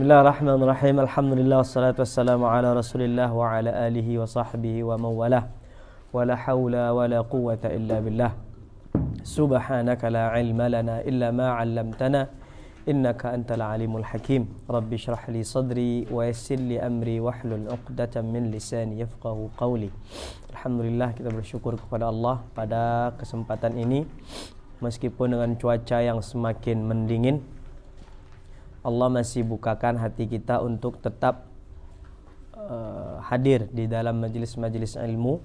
Bismillahirrahmanirrahim. Alhamdulillah wassalatu wassalamu ala Rasulillah wa ala alihi wa sahbihi wa mawalah. Wa la hawla wa la quwwata illa billah. Subhanaka la ilma lana illa ma 'allamtana innaka antal alimul hakim. Rabbi shrah li sadri wa yassir li amri wahlul 'uqdatam min lisani yafqahu qawli. Alhamdulillah, kita bersyukur kepada Allah pada kesempatan ini meskipun dengan cuaca yang semakin mendingin, Allah masih bukakan hati kita untuk tetap hadir di dalam majelis-majelis ilmu.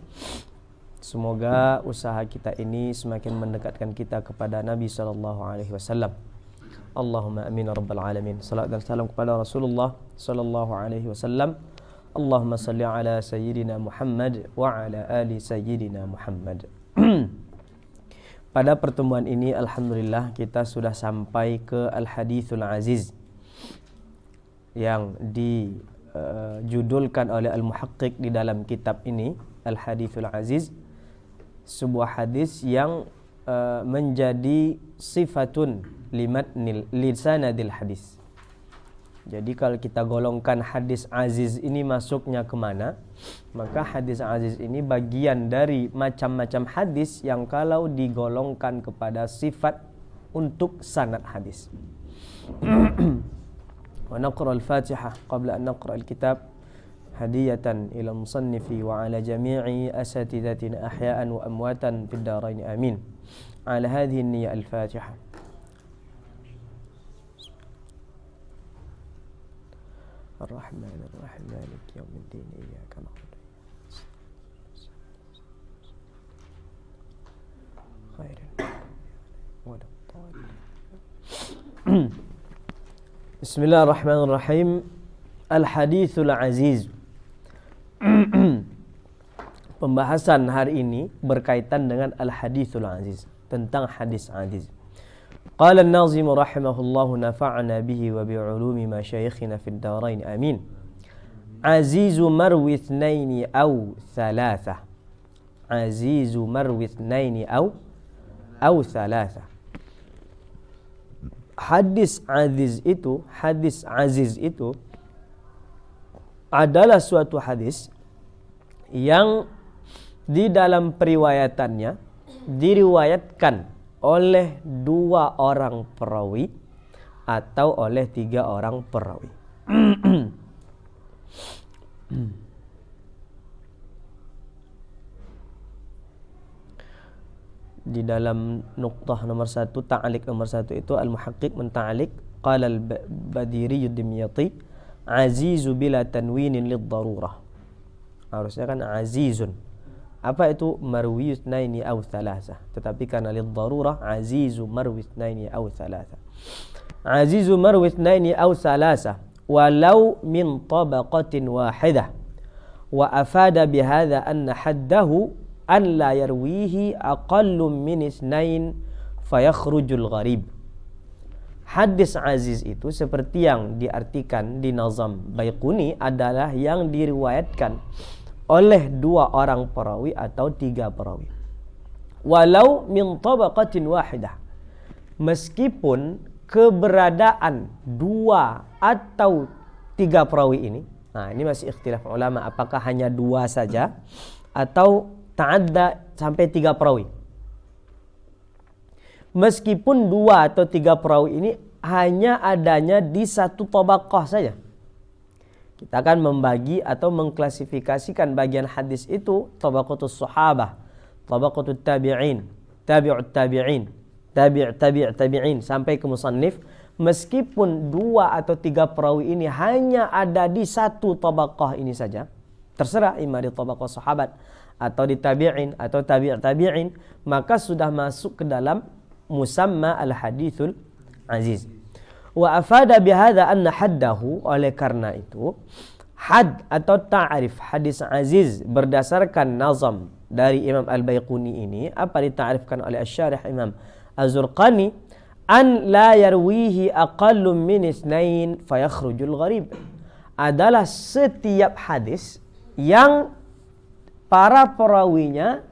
Semoga usaha kita ini semakin mendekatkan kita kepada Nabi SAW. Allahumma amin ya rabbal alamin. Salat dan salam kepada Rasulullah SAW. Allahumma salli ala sayyidina Muhammad wa ala ali sayyidina Muhammad. Pada pertemuan ini alhamdulillah kita sudah sampai ke Al-Hadithul Aziz yang dijudulkan oleh Al-Muhaqqiq di dalam kitab ini, Al-Hadithul Aziz, sebuah hadis yang menjadi sifatun limatnil lisanadil hadis. Jadi kalau kita golongkan hadis aziz ini masuknya kemana, maka hadis aziz ini bagian dari macam-macam hadis yang kalau digolongkan kepada sifat untuk sanad hadis. Wa naqra al-Fatihah qabla an naqra al-kitab hadiyatan ila musannifi wa ala jami'i asatidatina ahya'an wa amwatan fid darain amin. Ala hadhihi an-niyya al-Fatihah. الرحمن الرحيم مالك يوم الدين إياك نعبد خير ولا الضالين. بسم الله الرحمن الرحيم. Al-Hadithul Aziz. Pembahasan hari ini berkaitan dengan Al-Hadithul Aziz, tentang hadis aziz. قال الناظم رحمه الله نفعنا به وبعلوم مشايخنا في الدارين آمين. عزيز مروي اثنين أو ثلاثة. عزيز مروي اثنين أو ثلاثة. Hadis aziz itu adalah suatu hadis yang di dalam periwayatannya diriwayatkan oleh 2 orang perawi atau oleh 3 orang perawi. Di dalam nuqtah nomor 1, ta'alik nomor 1 itu Al-Muhaqqiq menta'alik, qala al-Badiri ad-Dimyati azizu bila tanwinin lid-darurah. Harusnya kan azizun. Apa itu marwi itsnaini aw thalatha? Tetapi karena lid-darurah azizu marwi itsnaini aw thalatha. Azizu marwi itsnaini aw thalatha walau min tabaqatin wahidah. Wa afada bihadza anna haddahu an la yarwihi aqallu min itsnain fayakhrujul gharib. Hadis aziz itu seperti yang diartikan di Nazam Baiquni adalah yang diriwayatkan oleh 2 orang perawi atau 3 perawi. Walau min tabaqatin wahidah. Meskipun keberadaan 2 atau 3 perawi ini, nah ini masih ikhtilaf ulama, apakah hanya 2 saja atau ta'adda sampai 3 perawi. Meskipun 2 atau 3 perawi ini hanya adanya di satu tabaqah saja. Kita akan membagi atau mengklasifikasikan bagian hadis itu tabaqatus sahabah, tabaqatut tabi'in, tabi'ut tabi'in, tabi'in sampai ke musannif. Meskipun 2 atau 3 perawi ini hanya ada di satu tabaqah ini saja, terserah imma di tabaqah sahabat atau di tabi'in atau tabi'in, maka sudah masuk ke dalam musamma al-hadithul aziz. Wa afada bihadza anna haddahu, oleh karena itu had atau ta'rif hadis aziz berdasarkan nazam dari Imam Al-Baiquni ini, apa dita'rifkan oleh Asy-Syarih Imam Az-Zurqani, an la yarwihi aqallu min itsnain fayakhrujul gharib, adalah setiap hadis yang para perawinya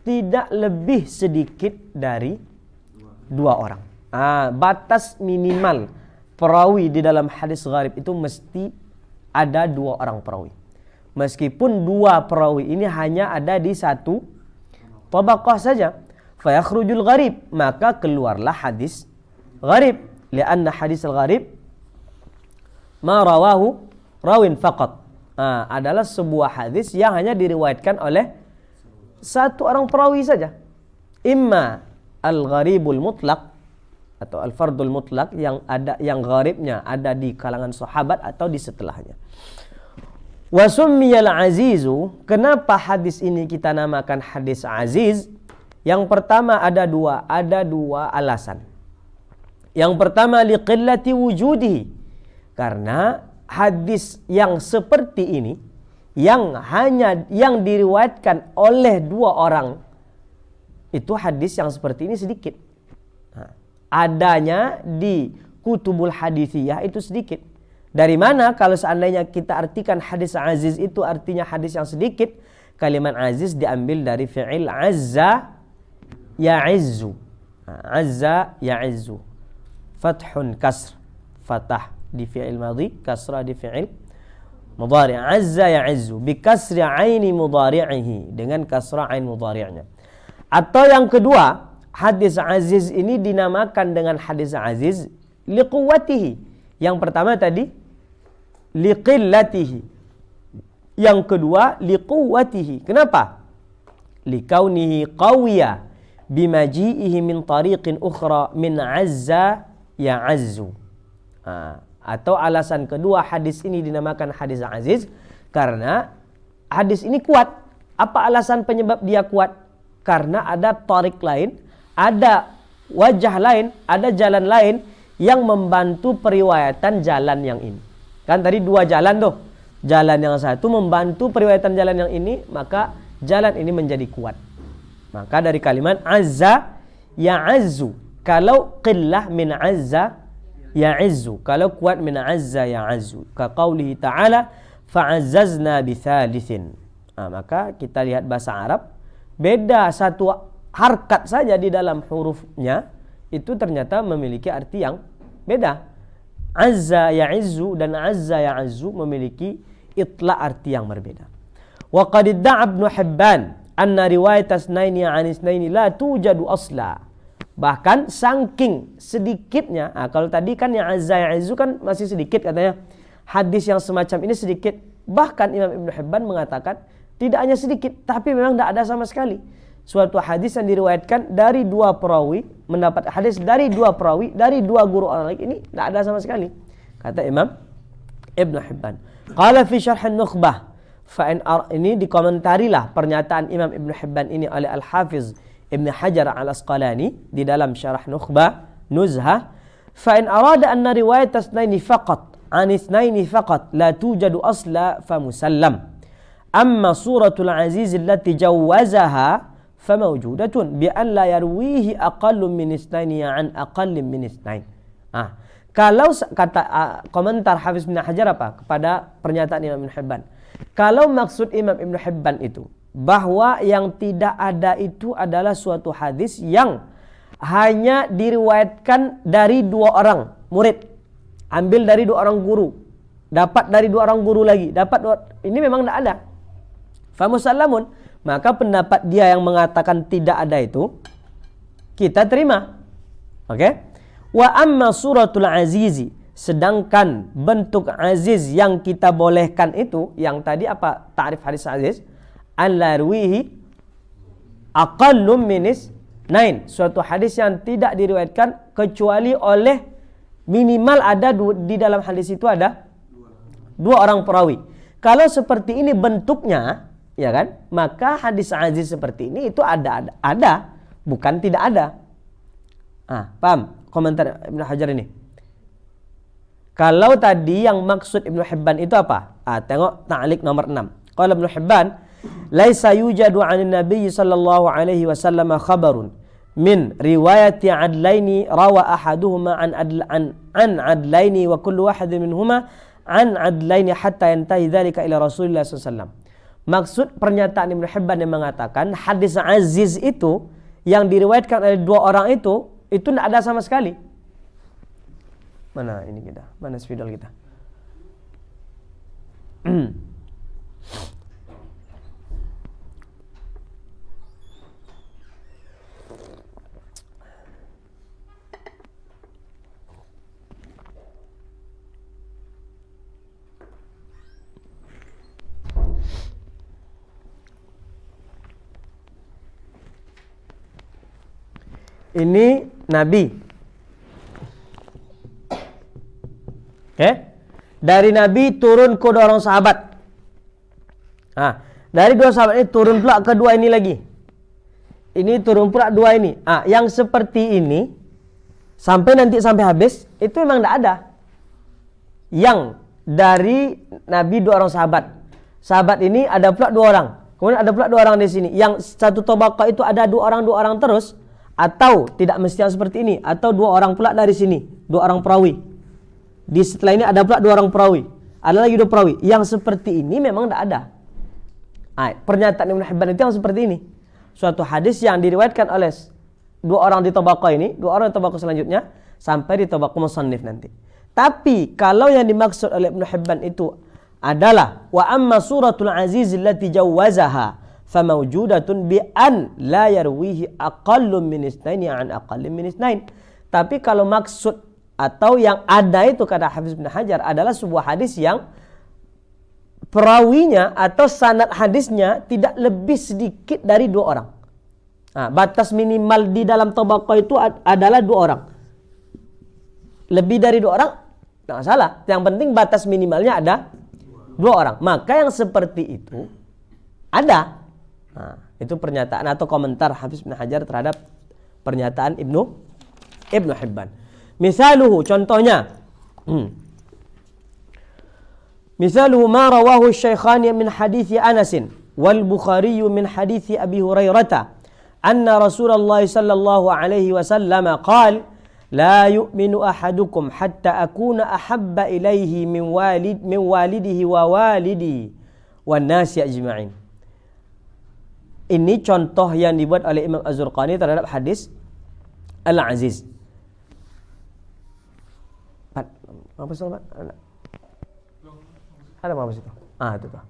tidak lebih sedikit dari 2 orang. Batas minimal perawi di dalam hadis gharib itu mesti ada 2 orang perawi. Meskipun 2 perawi ini hanya ada di satu tabaqah saja. Fayakhrujul gharib, maka keluarlah hadis gharib. Lianna hadis al-gharib ma rawahu rawin faqat. Adalah sebuah hadis yang hanya diriwayatkan oleh satu orang perawi saja. Imma al-gharibul mutlaq atau al-fardul mutlaq, yang gharibnya ada di kalangan sahabat atau di setelahnya. Wa summiyal azizu, kenapa hadis ini kita namakan hadis aziz? Yang pertama ada dua alasan. Yang pertama liqillati wujudihi, karena hadis yang seperti ini yang diriwayatkan oleh 2 orang itu hadis yang seperti ini sedikit. Adanya di kutubul hadithiyah itu sedikit. Dari mana kalau seandainya kita artikan hadis aziz itu artinya hadis yang sedikit? Kalimat aziz diambil dari fi'il azza ya'izzu. Azza ya'izzu. Fathun kasr. Fatah di fi'il madhi, kasrah di fi'il mudhari'. Azza ya'izzu bi kasri 'aini mudhari'ihi, dengan kasrah 'ain mudhari'nya. Atau yang kedua, hadis aziz ini dinamakan dengan hadis aziz liquwwatihi. Yang pertama tadi liqillatihi. Yang kedua liquwwatihi. Kenapa? Likaunihi qawiya bimaji'ihi min tariqin ukhra min azza ya'azzu. Atau alasan kedua hadis ini dinamakan hadis aziz karena hadis ini kuat. Apa alasan penyebab dia kuat? Karena ada tarik lain, ada wajah lain, ada jalan lain yang membantu periwayatan jalan yang ini. Kan tadi 2 jalan tuh. Jalan yang satu membantu periwayatan jalan yang ini, maka jalan ini menjadi kuat. Maka dari kalimat azza ya'azzu. Kalau qillah min azza ya'izzu. Kalau kuat min azza ya'azzu. Ka qaulihi ta'ala fa'azzazna bithalithin. Maka kita lihat bahasa Arab, beda satu harkat saja di dalam hurufnya itu ternyata memiliki arti yang beda. Azza ya'izzu dan azza ya'azzu memiliki itla arti yang berbeda. Wa qad idda'a Ibnu Hibban anna riwayat asnaini 'an isnaini la tujadu asla. Bahkan saking sedikitnya, kalau tadi kan yang azza ya'izzu kan masih sedikit katanya. Hadis yang semacam ini sedikit. Bahkan Imam Ibnu Hibban mengatakan tidak hanya sedikit, tapi memang tidak ada sama sekali. Suatu hadis yang diriwayatkan dari 2 perawi, mendapat hadis dari 2 perawi, dari 2 guru orang lain, ini tidak ada sama sekali. Kata Imam Ibnu Hibban. Qala fi syarh an-nukhbah. Ini dikomentarilah pernyataan Imam Ibnu Hibban ini oleh Al-Hafiz Ibn Hajar Al-Asqalani di dalam syarah Nukhbah, Nuzhah. Fa in arada anna riwayat asnaini faqat, an itsnaini faqat la tujadu asla fa musallam. Amma suratul aziz allati jawazaha famawjudatun bi an la yarwihi aqallu min itsnaini an aqallin min itsnain. Kalau kata komentar Hafiz bin Hajar apa kepada pernyataan Imam Ibn Hibban? Kalau maksud Imam Ibn Hibban itu bahwa yang tidak ada itu adalah suatu hadis yang hanya diriwayatkan dari 2 orang murid, ambil dari 2 orang guru, dapat dari 2 orang guru lagi, ini memang tidak ada. Famusallamun, maka pendapat dia yang mengatakan tidak ada itu kita terima. Oke? Wa amma suratul azizi, sedangkan bentuk aziz yang kita bolehkan itu, yang tadi apa ta'rif hadis aziz? Al-larwihi aqallum minis nain, suatu hadis yang tidak diriwayatkan kecuali oleh minimal ada di dalam hadis itu ada 2 orang perawi. Kalau seperti ini bentuknya, ya kan? Maka hadis aziz seperti ini itu ada, bukan tidak ada. Paham komentar Ibnu Hajar ini? Kalau tadi yang maksud Ibnu Hibban itu apa? Tengok ta'liq nomor 6. Qala Ibnu Hibban, laisa yujadu 'anil nabiy sallallahu alaihi wasallam khabarun min riwayati adlaini rawa ahaduhuma an adlaini wa kullu wahidin minhuma an adlaini hatta yantahi dzalika ila Rasulillah sallallahu alaihi wasallam. Maksud pernyataan Ibnu Hibban yang mengatakan hadis aziz itu yang diriwayatkan oleh 2 orang itu tidak ada sama sekali. Mana ini kita? Mana spidol kita? Ini Nabi. Oke? Dari Nabi turun ke dua orang sahabat. Nah, dari dua sahabat ini turun pula ke dua ini lagi. Ini turun pula dua ini. Yang seperti ini sampai habis itu memang tidak ada. Yang dari Nabi dua orang sahabat. Sahabat ini ada pula dua orang. Kemudian ada pula dua orang di sini. Yang satu tabaqah itu ada dua orang terus. Atau tidak mesti yang seperti ini, atau dua orang pula dari sini, dua orang perawi. Di setelah ini ada pula dua orang perawi, ada lagi dua perawi. Yang seperti ini memang tidak ada. Pernyataan Ibnu Hibban itu yang seperti ini. Suatu hadis yang diriwayatkan oleh dua orang di tabaqah ini, dua orang di tabaqah selanjutnya, sampai di tabaqah musannif nanti. Tapi kalau yang dimaksud oleh Ibnu Hibban itu adalah wa amma suratul aziz allati jawazaha famawjudatun bi an la yarwihi aqallun min isnaini an aqallin min isnain. Tapi kalau maksud atau yang ada itu kata Hafiz bin Hajar adalah sebuah hadis yang perawinya atau sanad hadisnya tidak lebih sedikit dari dua orang. Batas minimal di dalam tabaqah itu adalah dua orang. Lebih dari dua orang tidak masalah. Yang penting batas minimalnya ada dua orang. Maka yang seperti itu ada. Itu pernyataan atau komentar Hafiz bin Hajar terhadap pernyataan Ibnu Hibban. Misaluhu, contohnya. Misaluhu ma rawahu Syekhani min hadithi Anasin wal Bukhari min hadithi Abi Hurairah anna Rasulullah sallallahu alaihi wasallam qala la yu'minu ahadukum hatta akuna ahabba ilaihi min walidihi wa walidihi wan nasi ajma'in. Ini contoh yang dibuat oleh Imam Az-Zurqani terhadap hadis Al-Aziz. Apa soal, Pak? Ada apa situ? Itu Pak.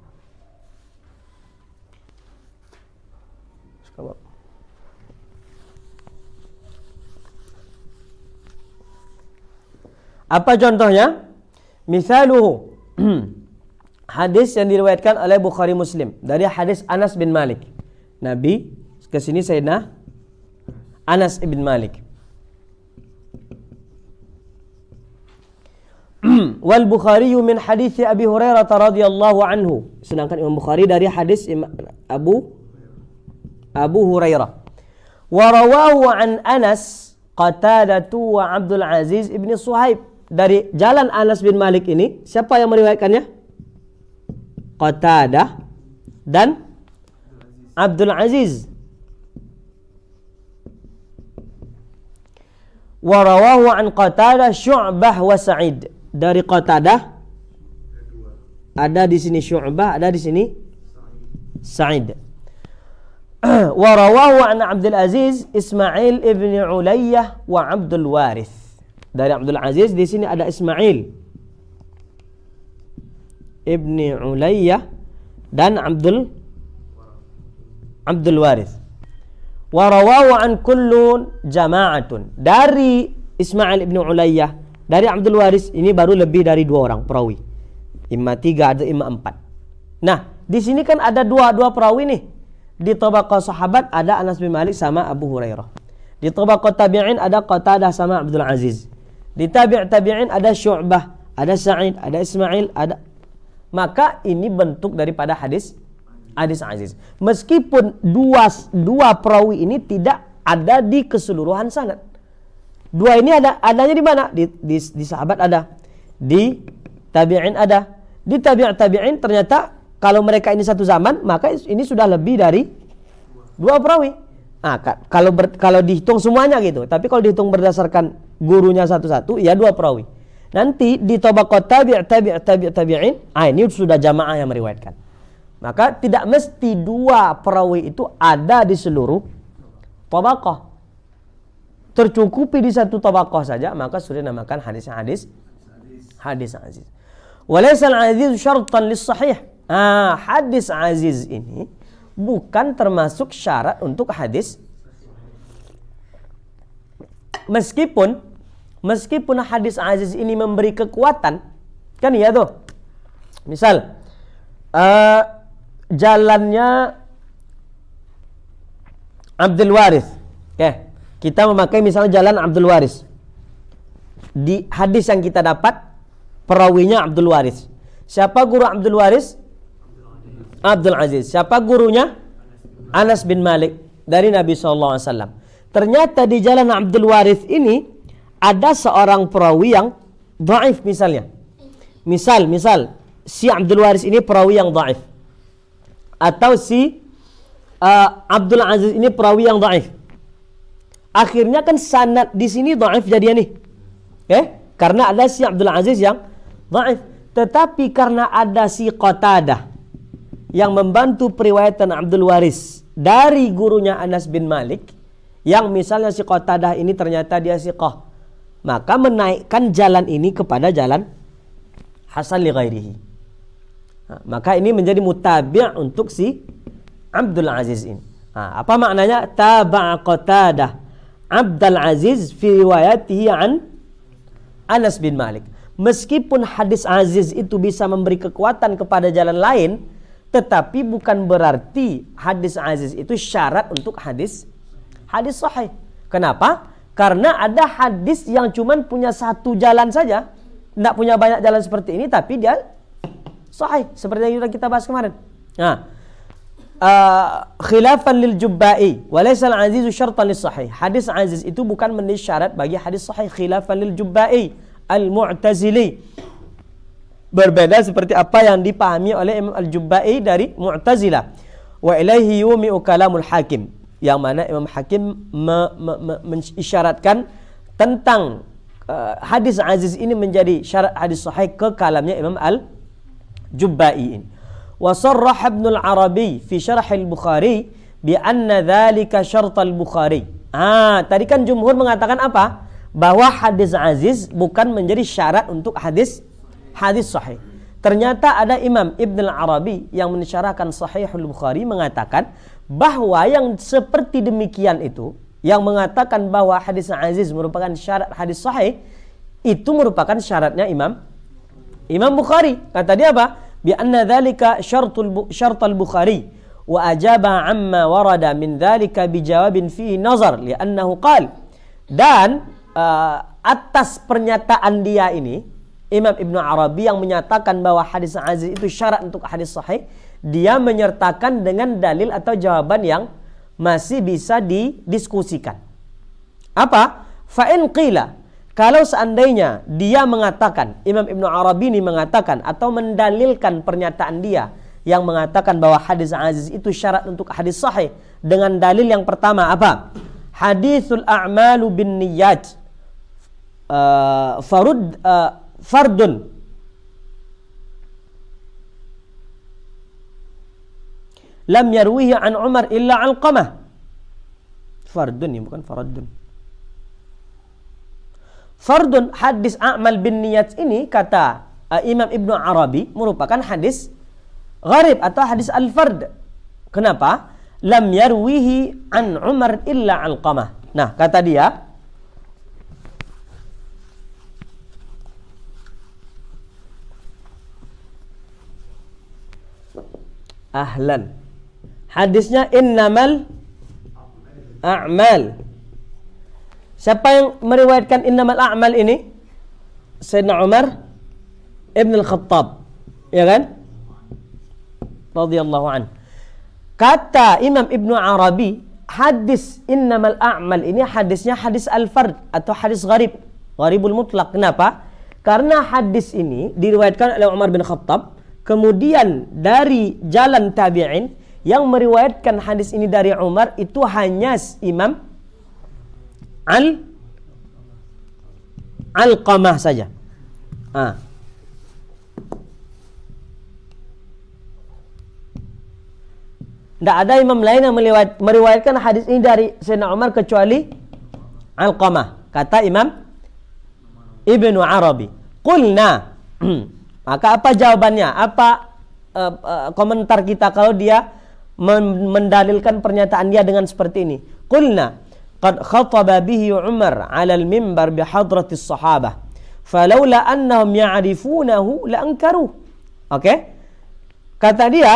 Apa contohnya? Misaluhu. Hadis yang diriwayatkan oleh Bukhari Muslim dari hadis Anas bin Malik. Nabi ke sini Sayyidina Anas ibn Malik. Wal Bukhari min hadis Abi Hurairah radhiyallahu anhu. Sedangkan Imam Bukhari dari hadis Abu Hurairah. Wa rawahu an Anas Qatadah wa Abdul Aziz ibn Suhaib. Dari jalan Anas bin Malik ini, siapa yang meriwayatkannya? Qatadah dan Abdul Aziz. Wa rawahu an Qatadah Syu'bah wa Sa'id. Dari Qatadah ada di sini Syu'bah, ada di sini Sa'id. Wa rawahu an Abdul Aziz Ismail ibn Ulayyah wa Abdul Warith. Dari Abdul Aziz di sini ada Ismail ibn Ulayyah dan Abdul Warith. Wa rawahu an kullun jama'atun. Dari Ismail ibn Ulayyah, dari Abdul Warith ini baru lebih dari dua orang perawi. Imma tiga ada imma empat. Nah, di sini kan ada dua perawi nih. Di tabaqah sahabat ada Anas bin Malik sama Abu Hurairah. Di tabaqah tabi'in ada Qatadah sama Abdul Aziz. Di tabi'in ada Syu'bah, ada Sa'id, ada Ismail, ada. Maka ini bentuk daripada hadis Aziz. Meskipun dua perawi ini tidak ada di keseluruhan sanad. Dua ini adanya di mana? Di sahabat ada, di tabi'in ada. Di tabi'in ternyata kalau mereka ini satu zaman, maka ini sudah lebih dari dua perawi. Kalau dihitung semuanya gitu. Tapi kalau dihitung berdasarkan gurunya satu-satu, ya dua perawi. Nanti di tabaqat tabi'in, ini sudah jamaah yang meriwayatkan. Maka tidak mesti dua perawi itu ada di seluruh tabaqah. tercukupi di satu tabaqah saja, maka sudah dinamakan hadis aziz. Walaysa al-aziz syartan lis-sahih. Hadis aziz ini bukan termasuk syarat untuk hadis. Meskipun hadis aziz ini memberi kekuatan, kan ya tuh. Misal jalannya Abdul Waris. Kita memakai misalnya jalan Abdul Waris. Di hadis yang kita dapat perawinya Abdul Waris. Siapa guru Abdul Waris? Abdul Aziz. Siapa gurunya? Anas bin Malik dari Nabi SAW. Ternyata di jalan Abdul Waris ini ada seorang perawi yang dhaif misalnya. Misal si Abdul Waris ini perawi yang dhaif. Atau si Abdul Aziz ini perawi yang dhaif. Akhirnya kan sanad di sini dhaif jadinya nih. Karena ada si Abdul Aziz yang dhaif. Tetapi karena ada si Qatadah yang membantu periwayatan Abdul Waris dari gurunya Anas bin Malik, yang misalnya si Qatadah ini ternyata dia siqah, maka menaikkan jalan ini kepada jalan hasan li ghairihi. Maka ini menjadi mutabi' untuk si Abdul Aziz ini. Apa maknanya? Taba'a Qatadah Abdul Aziz fi riwayatihi an Anas bin Malik. Meskipun hadis aziz itu bisa memberi kekuatan kepada jalan lain, tetapi bukan berarti hadis aziz itu syarat untuk hadis sahih. Kenapa? Karena ada hadis yang cuman punya satu jalan saja, tidak punya banyak jalan seperti ini, tapi dia sahih, seperti yang sudah kita bahas kemarin. Khilafan lil Jubba'i wa laysa al-azizu syartan lis sahih. Hadis aziz itu bukan menjadi syarat bagi hadis sahih. Khilafan lil Jubba'i al-Mu'tazili. Berbeda seperti apa yang dipahami oleh Imam Al-Jubba'i dari Mu'tazilah. Wa ilaihi yumi'u kalamul Hakim, yang mana Imam Hakim mengisyaratkan tentang hadis aziz ini menjadi syarat hadis sahih ke kalamnya Imam Al-Jubba'i ini. Wa sarraha Ibnu Al-Arabi fi syarah Al-Bukhari bi anna dzalika syart Al-Bukhari. Tadi kan jumhur mengatakan apa? Bahwa hadis aziz bukan menjadi syarat untuk hadis sahih. Ternyata ada Imam Ibn Al-Arabi yang mensyarahkan Sahihul Bukhari mengatakan bahwa yang seperti demikian itu, yang mengatakan bahwa hadis aziz merupakan syarat hadis sahih, itu merupakan syaratnya Imam Bukhari. Kata dia apa? Bi anna dzalika syartul Bukhari wa ajaba amma warada min dzalika bi jawabin fihi nazar li'annahu qala. Dan atas pernyataan dia ini, Imam Ibnu Arabi yang menyatakan bahwa hadis aziz itu syarat untuk hadis sahih, dia menyertakan dengan dalil atau jawaban yang masih bisa didiskusikan. Apa? Fa'in qila, kalau seandainya dia mengatakan, Imam Ibnu Arabi ini mengatakan atau mendalilkan pernyataan dia yang mengatakan bahwa hadis aziz itu syarat untuk hadis sahih dengan dalil yang pertama apa? Hadithul a'malu bin niyat fardun lam yarwihi an Umar illa Alqamah. Fardun ya, bukan faradun. Fardun, hadis a'mal bin niyat ini kata Imam Ibnu Arabi merupakan hadis gharib atau hadis al-fard. Kenapa? Lam yarwihi an Umar illa Alqamah. Nah, kata dia, ahlan. Hadisnya innamal a'mal. Siapa yang meriwayatkan innamal a'mal ini? Sayyidina Umar Ibn Al-Khattab, ya kan? Radhiyallahu an. Kata Imam Ibnu Arabi, hadis innamal a'mal ini hadisnya hadis al-fard atau hadis gharib, gharibul mutlak. Kenapa? Karena hadis ini diriwayatkan oleh Umar bin Khattab, kemudian dari jalan tabi'in yang meriwayatkan hadis ini dari Umar itu hanya Imam Alqamah saja. Tidak ada imam lain yang meriwayatkan hadis ini dari Sayyidina Umar kecuali Alqamah. Kata Imam Ibnu Arabi. Qulna. Maka apa jawabannya? Apa komentar kita kalau dia mendalilkan pernyataan dia dengan seperti ini? Qulna qad khataba bihi Umar 'ala al-mimbar bi hadratis sahabah. Falaula annahum ya'rifunahu la ankaru. Oke? Kata dia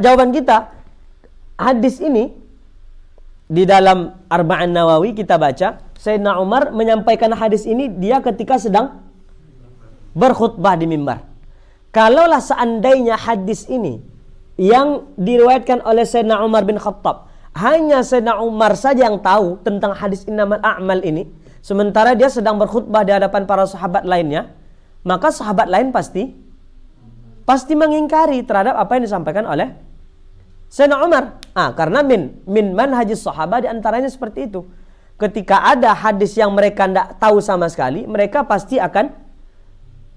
jawaban kita, hadis ini di dalam Arba'an Nawawi kita baca, Sayyidina Umar menyampaikan hadis ini dia ketika sedang berkhutbah di mimbar. Kalaulah seandainya hadis ini yang diriwayatkan oleh Sayyidina Umar bin Khattab, hanya Sayyidina Umar saja yang tahu tentang hadis innamal a'mal ini, sementara dia sedang berkhutbah di hadapan para sahabat lainnya, maka sahabat lain pasti mengingkari terhadap apa yang disampaikan oleh Sayyidina Umar. Karena min manhajis sahabat diantaranya seperti itu. Ketika ada hadis yang mereka tidak tahu sama sekali, mereka pasti akan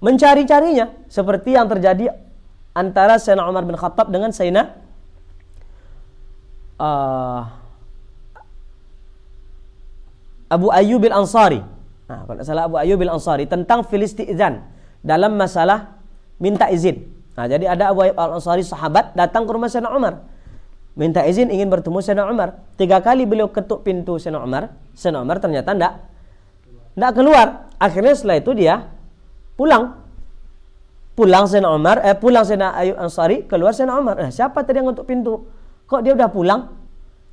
mencari-carinya, seperti yang terjadi antara Sayyidina Umar bin Khattab dengan Sayyidina Abu Ayyub al-Ansari. Kalau tidak salah Abu Ayyub al-Ansari tentang filistizan dalam masalah minta izin. Jadi ada Abu Ayyub al-Ansari sahabat datang ke rumah Sayyidina Umar, minta izin ingin bertemu Sayyidina Umar. 3 kali beliau ketuk pintu Sayyidina Umar ternyata tidak keluar. Akhirnya setelah itu dia pulang Sayyidina Ayyub Ansari, keluar Sayyidina Umar. Siapa tadi yang ngetuk pintu? Kok dia udah pulang?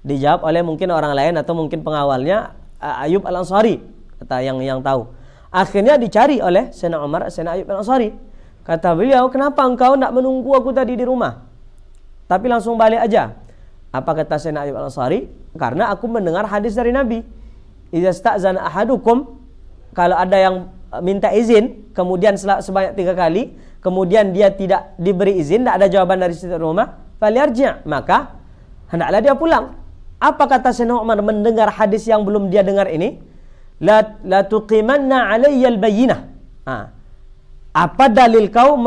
Dijawab oleh mungkin orang lain atau mungkin pengawalnya, Ayyub Al-Ansari, kata yang tahu. Akhirnya dicari oleh Sayyidina Ayyub Al-Ansari. Kata beliau, kenapa engkau nak menunggu aku tadi di rumah, tapi langsung balik aja? Apa kata Sayyidina Ayyub Al-Ansari? Karena aku mendengar hadis dari Nabi, idza sta'zana ahadukum, kalau ada yang minta izin kemudian sebanyak 3 kali, kemudian dia tidak diberi izin, tidak ada jawaban dari situ rumah, falyarji', maka hendaklah dia pulang. Apa kata Sayyidina Umar mendengar hadis yang belum dia dengar ini? La tuqimanna alayya al-bayyinah. Apa dalil kau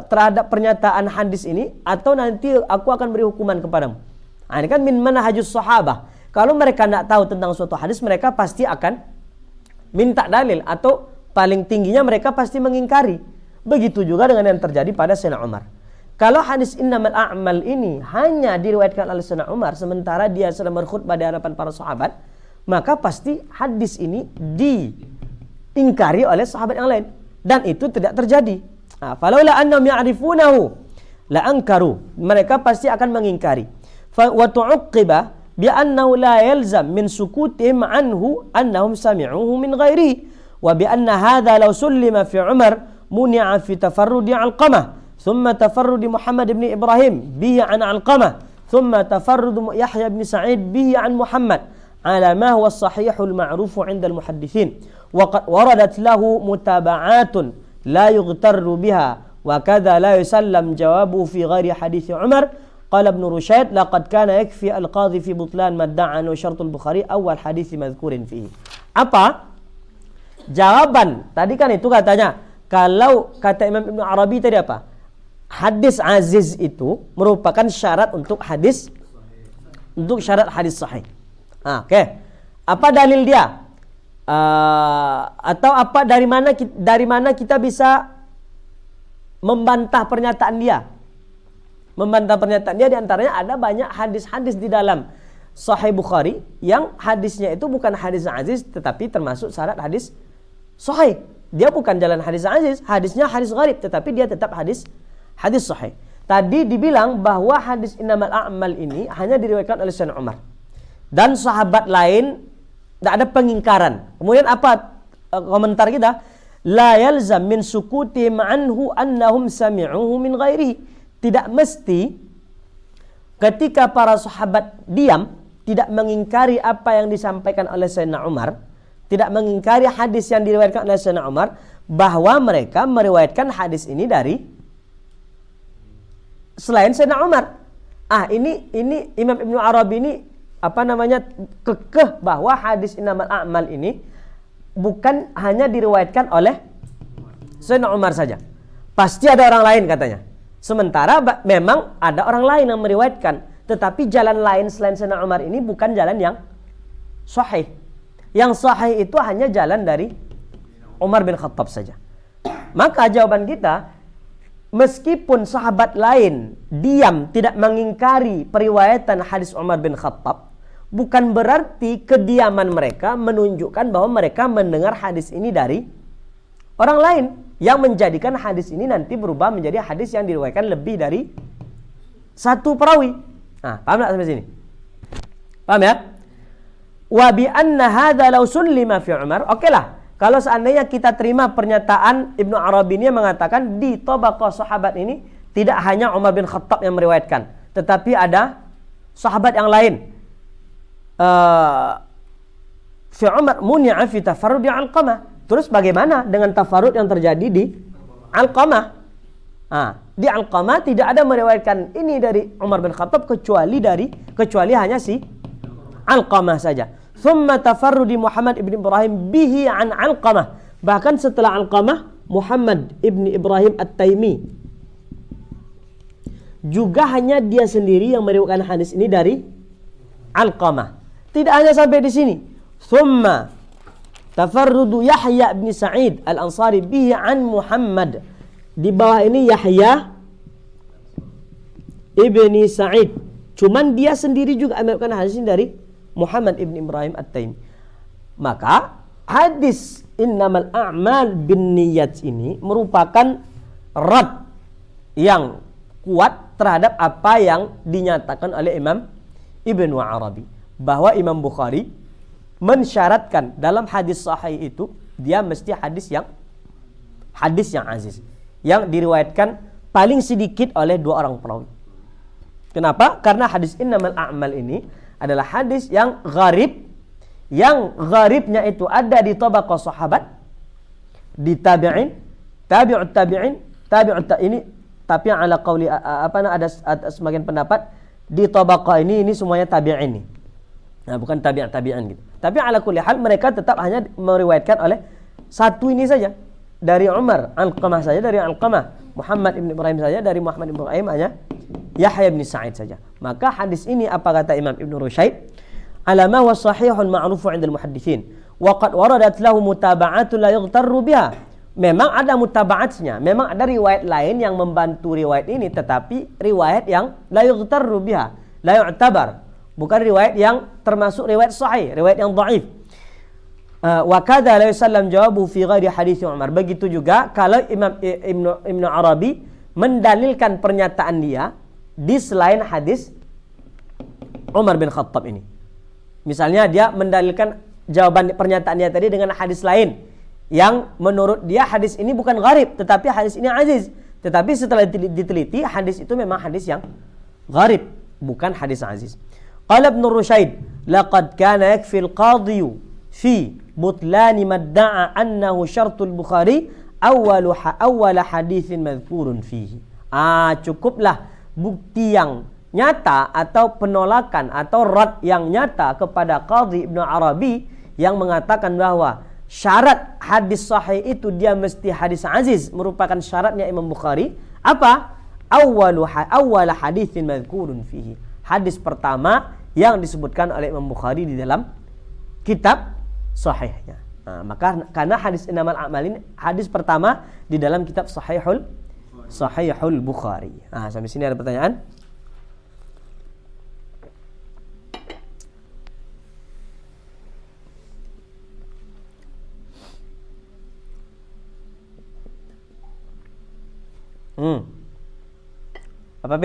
terhadap pernyataan hadis ini, atau nanti aku akan beri hukuman kepadamu. Ini kan min manhajus sahabah. Kalau mereka tidak tahu tentang suatu hadis, mereka pasti akan minta dalil, atau paling tingginya mereka pasti mengingkari. Begitu juga dengan yang terjadi pada Sayyidina Umar. Kalau hadis innamal a'mal ini hanya diriwayatkan oleh Sayyidina Umar sementara dia sedang berkhutbah di hadapan para sahabat, maka pasti hadis ini diingkari oleh sahabat yang lain, dan itu tidak terjadi. Falaula annahum ya'rifunahu la ankaru, mereka pasti akan mengingkari. Wa tu'aqqiba bi annahu la yalzam min sukutihim anhu annahum sami'uhu min ghairihi, wa bi anna hadha law sullima fi Umar muni'a fi tafarrudi Alqamah, thumma tafarrudi Muhammad ibn Ibrahim bihi an Alqamah, thumma tafarrudu Yahya ibn Sa'id bihi an Muhammad, ala ma huwa as-sahihul ma'rufu 'inda al-muhaddithin, wa qad waradat lahu mutaba'atun la yughtarru biha, wa kadha la yusallam jawabu fi ghairi hadits Umar. Qala Ibn Rushayd laqad kana yakfi al-qadhi fi butlan ma da'a wa syart al-Bukhari awal hadits madhkurin fihi. Apa jawaban? Tadi kan itu katanya, kalau kata Imam Ibn Arabi tadi apa? Hadis aziz itu merupakan syarat untuk syarat hadis sahih. Oke. Apa dalil dia? Atau apa dari mana kita bisa membantah pernyataan dia? Membantah pernyataan dia diantaranya ada banyak hadis-hadis di dalam Sahih Bukhari yang hadisnya itu bukan hadis aziz tetapi termasuk syarat hadis sahih. Dia bukan jalan hadis aziz, hadisnya hadis gharib tetapi dia tetap hadis sahih. Tadi dibilang bahwa hadis innamal a'mal ini hanya diriwayatkan oleh Sayyidina Umar dan sahabat lain, tidak ada pengingkaran. Kemudian apa komentar kita? La yalzam min sukuti anhu annahum sami'uhu min ghairihi. Tidak mesti ketika para sahabat diam, tidak mengingkari apa yang disampaikan oleh Sayyidina Umar, tidak mengingkari hadis yang diriwayatkan oleh Sayyidina Umar, bahwa mereka meriwayatkan hadis ini dari selain Sayyidina Umar. Ini Imam Ibn Arabi ini kekeh bahwa hadis innamal a'mal ini bukan hanya diriwayatkan oleh Sayyidina Umar saja. Pasti ada orang lain katanya. Sementara memang ada orang lain yang meriwayatkan, tetapi jalan lain selain Sayyidina Umar ini bukan jalan yang sahih. Yang sahih itu hanya jalan dari Umar bin Khattab saja. Maka jawaban kita, meskipun sahabat lain diam tidak mengingkari periwayatan hadis Umar bin Khattab, bukan berarti kediaman mereka menunjukkan bahwa mereka mendengar hadis ini dari orang lain, yang menjadikan hadis ini nanti berubah menjadi hadis yang diriwayatkan lebih dari satu perawi. Nah, paham tak sampai sini? Paham ya? Wa bi anna hadza law sullima fi Umar. Oke lah, kalau seandainya kita terima pernyataan Ibnu Arabi ini yang mengatakan di tabaqah sahabat ini tidak hanya Umar bin Khattab yang meriwayatkan, tetapi ada sahabat yang lain. Fi Umar muni'a fi tafarrud Alqamah. Terus bagaimana dengan tafarrud yang terjadi di Alqamah? Di Alqamah tidak ada meriwayatkan ini dari Umar bin Khattab kecuali hanya si Alqamah saja. Thumma tafarrudi Muhammad ibn Ibrahim bihi an Alqamah. Bahkan setelah Alqamah, Muhammad ibn Ibrahim At-Taimi juga hanya dia sendiri yang meriwayatkan hadis ini dari Alqamah. Tidak hanya sampai di sini. Thumma tafarrudu Yahya bin Sa'id Al-Ansari bihi an Muhammad. Di bawah ini Yahya ibni Sa'id. Cuman dia sendiri juga meriwayatkan hadis ini dari Muhammad ibn Ibrahim At-Taimi. Maka hadis innamal a'mal bin niyat ini merupakan rad yang kuat terhadap apa yang dinyatakan oleh Imam Ibnu Arabi, bahwa Imam Bukhari mensyaratkan dalam hadis sahih itu dia mesti hadis yang aziz, yang diriwayatkan paling sedikit oleh dua orang perawi. Kenapa? Karena hadis innamal a'mal ini adalah hadis yang gharib, yang gharibnya itu ada di tabaqah sahabat, di tabi'in, tabi'ut tabi'in, ini tapi ala qauli ada sebagian pendapat di tabaqah ini semuanya tabi'in ini. Nah, bukan tabi'in gitu. Tapi ala kulli hal mereka tetap hanya meriwayatkan oleh satu ini saja dari Umar, Alqamah saja dari Alqamah, Muhammad ibn Ibrahim saja dari Muhammad ibn Ibrahim hanya Yahya bin Sa'id saja. Maka hadis ini apa kata Imam Ibn Rushayd? Ala ma huwa sahihun ma'rufu 'inda al-muhadditsin wa qad waradat lahu mutaba'atun la yughtarru biha. Memang ada mutaba'atnya, memang ada riwayat lain yang membantu riwayat ini, tetapi riwayat yang la yughtarru biha, la yu'tabar. Bukan riwayat yang termasuk riwayat sahih, riwayat yang dhaif. Wa kadza la yusallam jawabu fi ghairi hadits Umar. Begitu juga kalau Imam Ibnu Arabi mendalilkan pernyataan dia di selain hadis Umar bin Khattab ini. Misalnya dia mendalilkan jawaban pernyataannya tadi dengan hadis lain yang menurut dia hadis ini bukan gharib tetapi hadis ini aziz. Tetapi setelah diteliti hadis itu memang hadis yang gharib, bukan hadis aziz. Qala Ibn Rushayd, laqad kana yakfi al-qadhi fi butlan madda'a annahu syartul Bukhari awwal haditsin madhkurun fihi. Cukuplah bukti yang nyata atau penolakan atau rad yang nyata kepada Qadhi Ibnu Arabi yang mengatakan bahwa syarat hadis sahih itu dia mesti hadis aziz, merupakan syaratnya Imam Bukhari. Apa? Awwal haditsin madhkurun fihi. Hadis pertama yang disebutkan oleh Imam Bukhari di dalam kitab sahihnya. Maka karena hadis innamal a'mal ini hadis pertama di dalam kitab Sahihul Bukhari. Sampai sini ada pertanyaan? Apa B?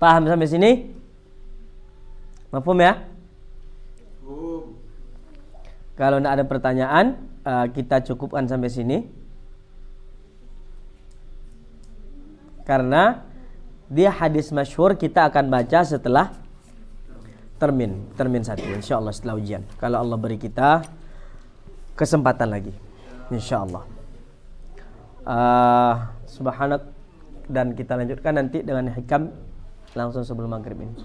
Paham sampai sini? Mafhum ya? Kalau tidak ada pertanyaan, kita cukupkan sampai sini. Karena dia hadis masyhur kita akan baca setelah termin 1 insyaallah setelah ujian. Kalau Allah beri kita kesempatan lagi insyaallah. Subhanak, dan kita lanjutkan nanti dengan hikam langsung sebelum maghrib ini.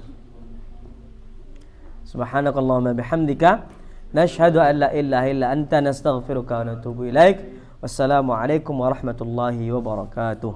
Subhanakallahumma bihamdika nashhadu an la ilaha illa anta nastaghfiruka wa natubu ilaik. Wassalamu alaikum warahmatullahi wabarakatuh.